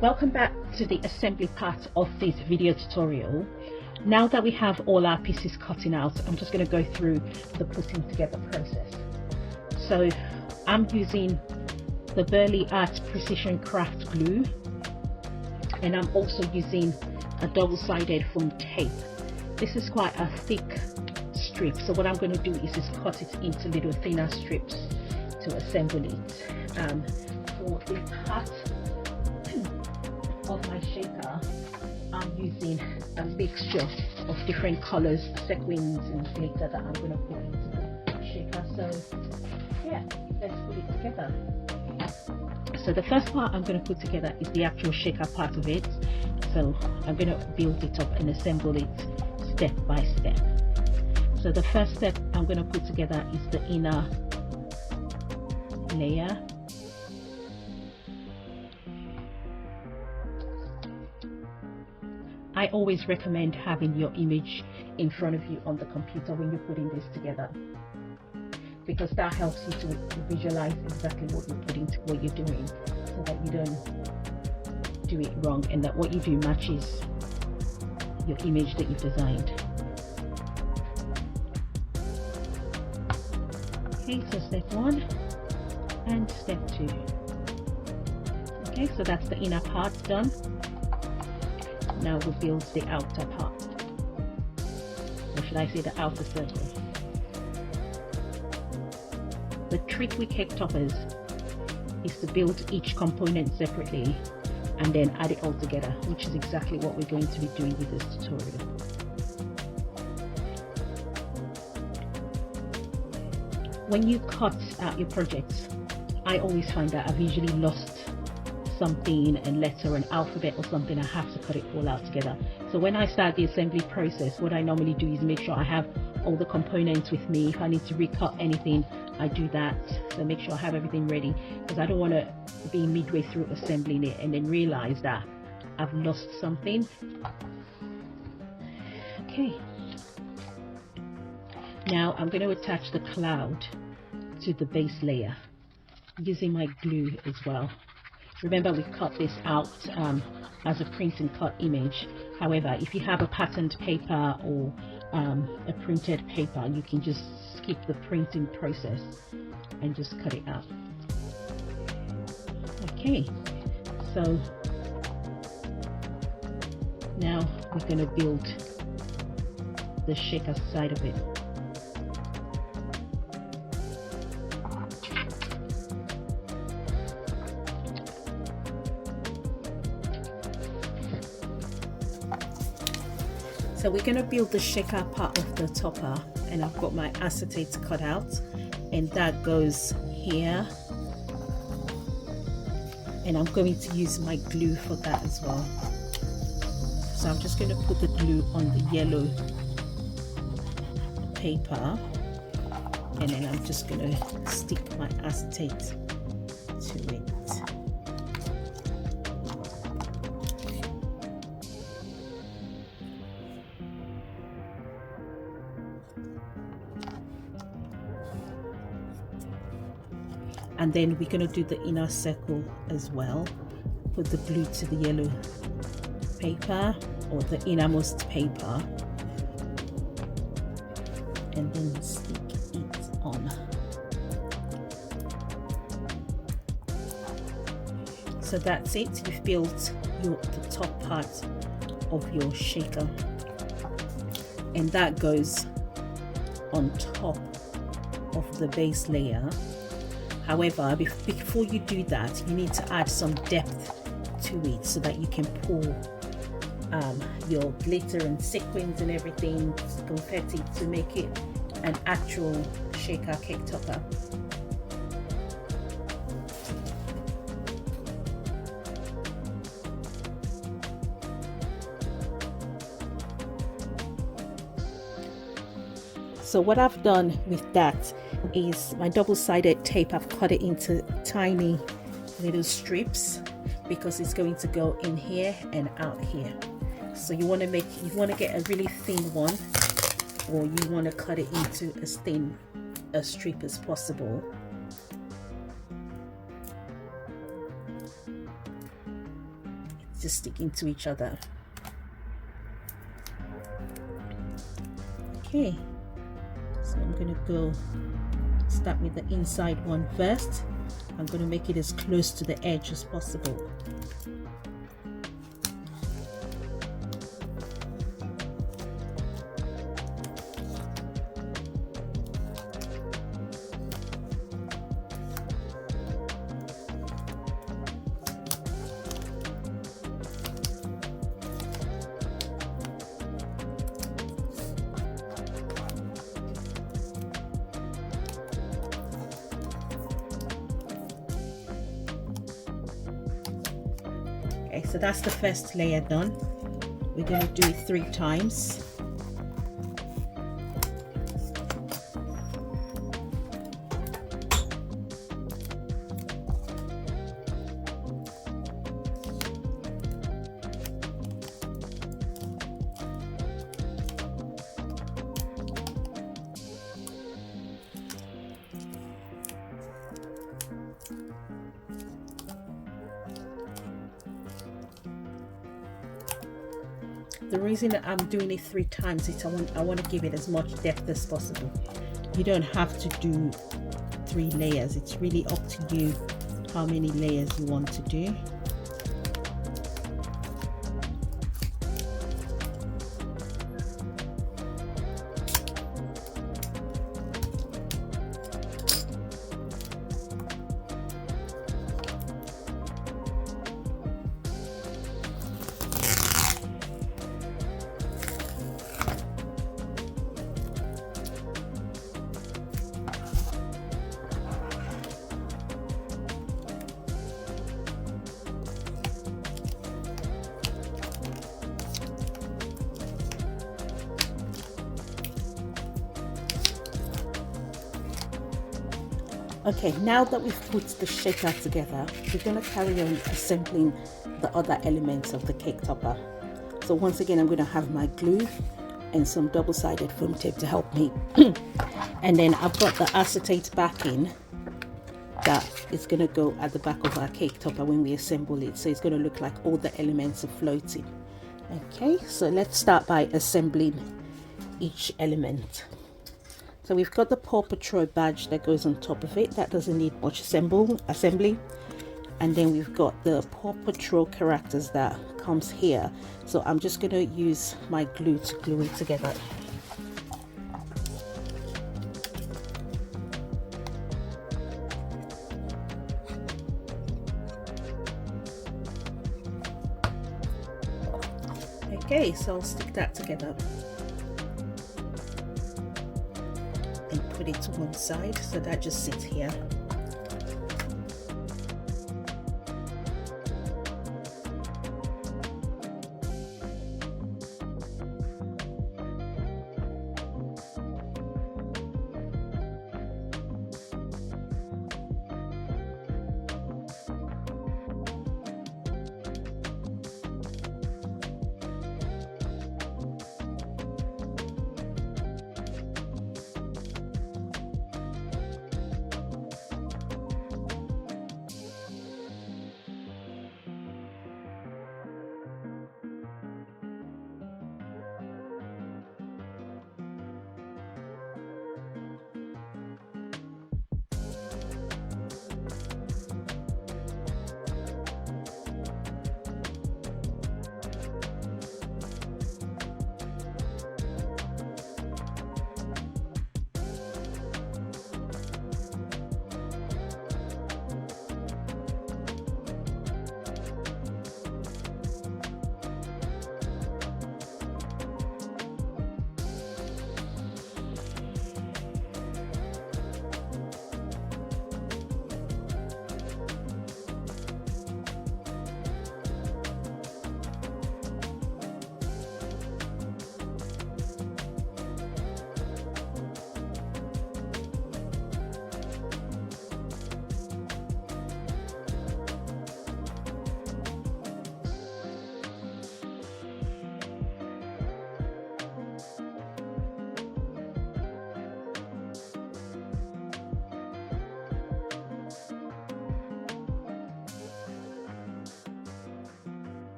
Welcome back to the assembly part of this video tutorial. Now that we have all our pieces cutting out, I'm just going to go through the putting together process. So I'm using the Burley Art Precision Craft glue, and I'm also using a double-sided foam tape. This is quite a thick strip, so what I'm going to do is just cut it into little thinner strips to assemble it. For the part of my shaker, I'm using a mixture of different colors, sequins and glitter that I'm going to put into the shaker. So yeah, let's put it together. So the first part I'm going to put together is the actual shaker part of it. So I'm going to build it up and assemble it step by step. So the first step I'm going to put together is the inner layer. I always recommend having your image in front of you on the computer when you're putting this together, because that helps you to visualize exactly what you're doing, so that you don't do it wrong and that what you do matches your image that you've designed. Okay, so step 1 and step 2. Okay, so that's the inner part done. Now we'll build the outer part, or should I say the outer circle. The trick with cake toppers is to build each component separately and then add it all together, which is exactly what we're going to be doing with this tutorial. When you cut out your projects, I always find that I've usually lost something, a letter, an alphabet or something. I have to cut it all out together. So when I start the assembly process, what I normally do is make sure I have all the components with me. If I need to recut anything, I do that. So make sure I have everything ready, because I don't want to be midway through assembling it and then realize that I've lost something. Okay, now I'm going to attach the cloud to the base layer using my glue as well. Remember, we cut this out as a print and cut image. However, if you have a patterned paper or a printed paper, you can just skip the printing process and just cut it out. Okay, so now we're going to build the shaker side of it. So we're going to build the shaker part of the topper, and I've got my acetate cut out, and that goes here, and I'm going to use my glue for that as well. So I'm just going to put the glue on the yellow paper, and then I'm just going to stick my acetate to it. And then we're going to do the inner circle as well. Put the glue to the yellow paper or the innermost paper, and then stick it on. So that's it. You've built the top part of your shaker, and that goes on top of the base layer. However, before you do that, you need to add some depth to it so that you can pour your glitter and sequins and everything, confetti, to make it an actual shaker cake topper. So what I've done with that is my double-sided tape, I've cut it into tiny little strips because it's going to go in here and out here. So you want to get a really thin one, or you want to cut it into as thin a strip as possible. It's just sticking to each other. Okay, so I'm going to go start with the inside one first. I'm going to make it as close to the edge as possible. Okay, so that's the first layer done. We're going to do it 3 times. The reason that I'm doing it 3 times is I want to give it as much depth as possible. You don't have to do 3 layers. It's really up to you how many layers you want to do. Okay, now that we've put the shaker together, we're going to carry on assembling the other elements of the cake topper. So once again, I'm going to have my glue and some double-sided foam tape to help me. And then I've got the acetate backing that is going to go at the back of our cake topper when we assemble it. So it's going to look like all the elements are floating. Okay, so let's start by assembling each element. So we've got the Paw Patrol badge that goes on top of it. That doesn't need much assembly. And then we've got the Paw Patrol characters that comes here. So I'm just going to use my glue to glue it together. Okay, so I'll stick that together and put it to one side, so that just sits here.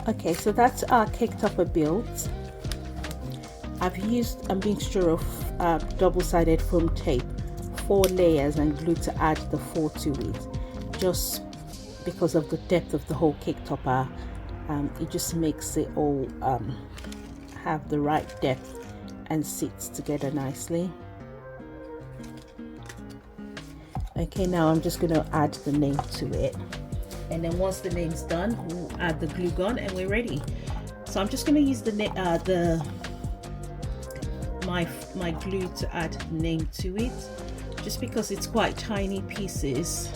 Okay, so that's our cake topper built. I've used a mixture of double-sided foam tape, 4 layers, and glue to add the 4 to it, just because of the depth of the whole cake topper. It just makes it all have the right depth and sits together nicely. Okay, now I'm just going to add the name to it, and then once the name's done, we'll add the glue gun and we're ready. So I'm just going to use my glue to add the name to it, just because it's quite tiny pieces.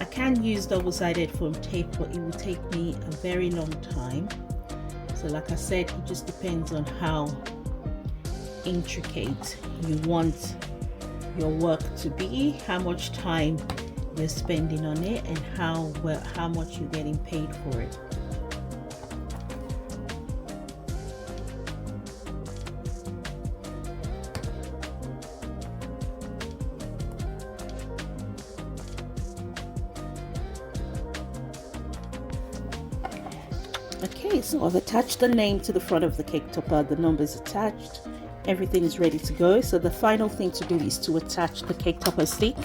I can use double-sided foam tape, but it will take me a very long time. So like I said, it just depends on how intricate you want your work to be, how much time you're spending on it, and how much you're getting paid for it. Okay, so I've attached the name to the front of the cake topper, the numbers attached, everything is ready to go. So the final thing to do is to attach the cake topper stick,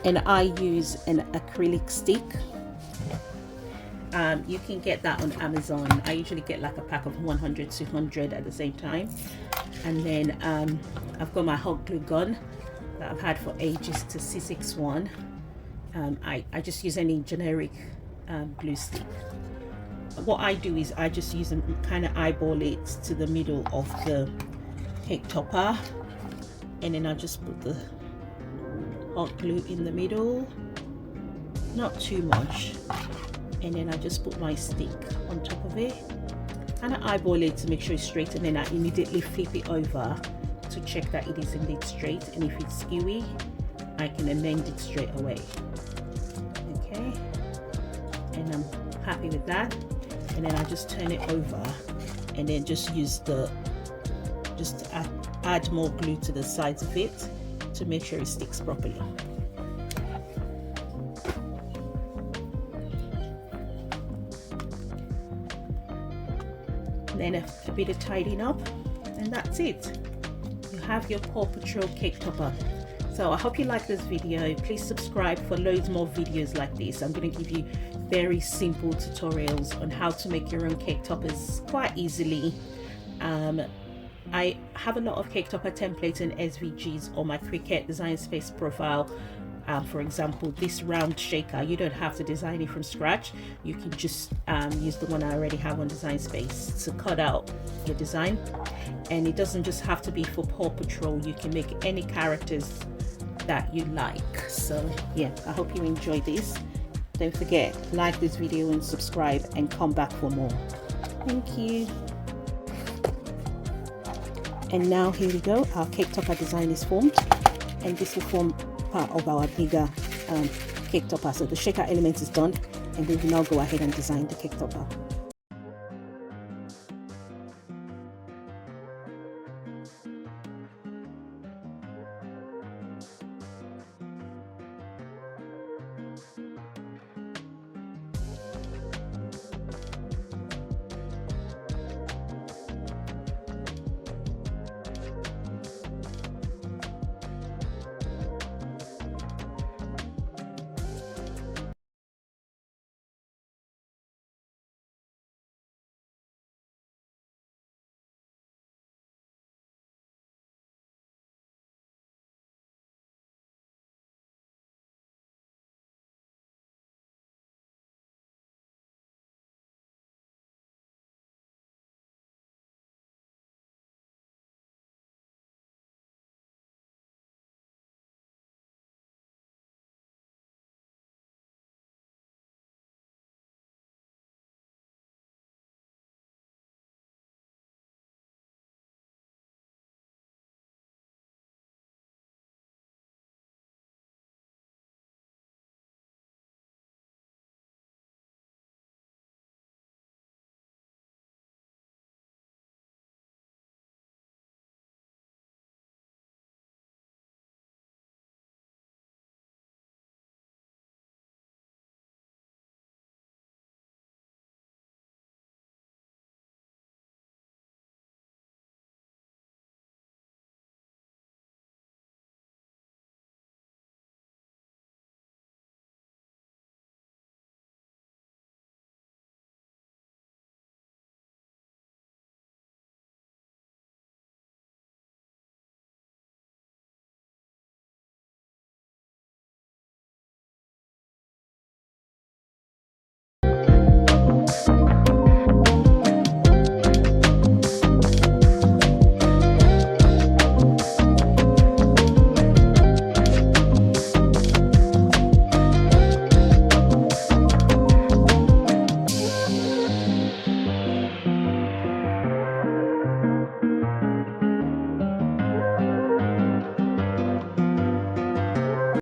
and I use an acrylic stick. You can get that on Amazon. I usually get like a pack of 100, 200 at the same time. And then I've got my hot glue gun that I've had for ages to C61. I just use any generic glue stick. What I do is I just use them, kind of eyeball it to the middle of the cake topper, and then I just put the hot glue in the middle, not too much, and then I just put my stick on top of it, kind of eyeball it to make sure it's straight, and then I immediately flip it over to check that it is indeed straight, and if it's skewy I can amend it straight away. Okay, and I'm happy with that. And then I just turn it over, and then just use add more glue to the sides of it to make sure it sticks properly. And then a bit of tidying up, and that's it. You have your Paw Patrol cake topper. So I hope you like this video. Please subscribe for loads more videos like this. I'm going to give you very simple tutorials on how to make your own cake toppers quite easily. I have a lot of cake topper templates and SVGs on my Cricut design space profile. For example, this round shaker, you don't have to design it from scratch. You can just use the one I already have on design space to cut out your design. And it doesn't just have to be for Paw Patrol. You can make any characters that you like. So yeah, I hope you enjoy this. Don't forget, like this video and subscribe, and come back for more. Thank you. And now here we go, our cake topper design is formed, and this will form part of our bigger cake topper. So the shaker element is done, and we will now go ahead and design the cake topper.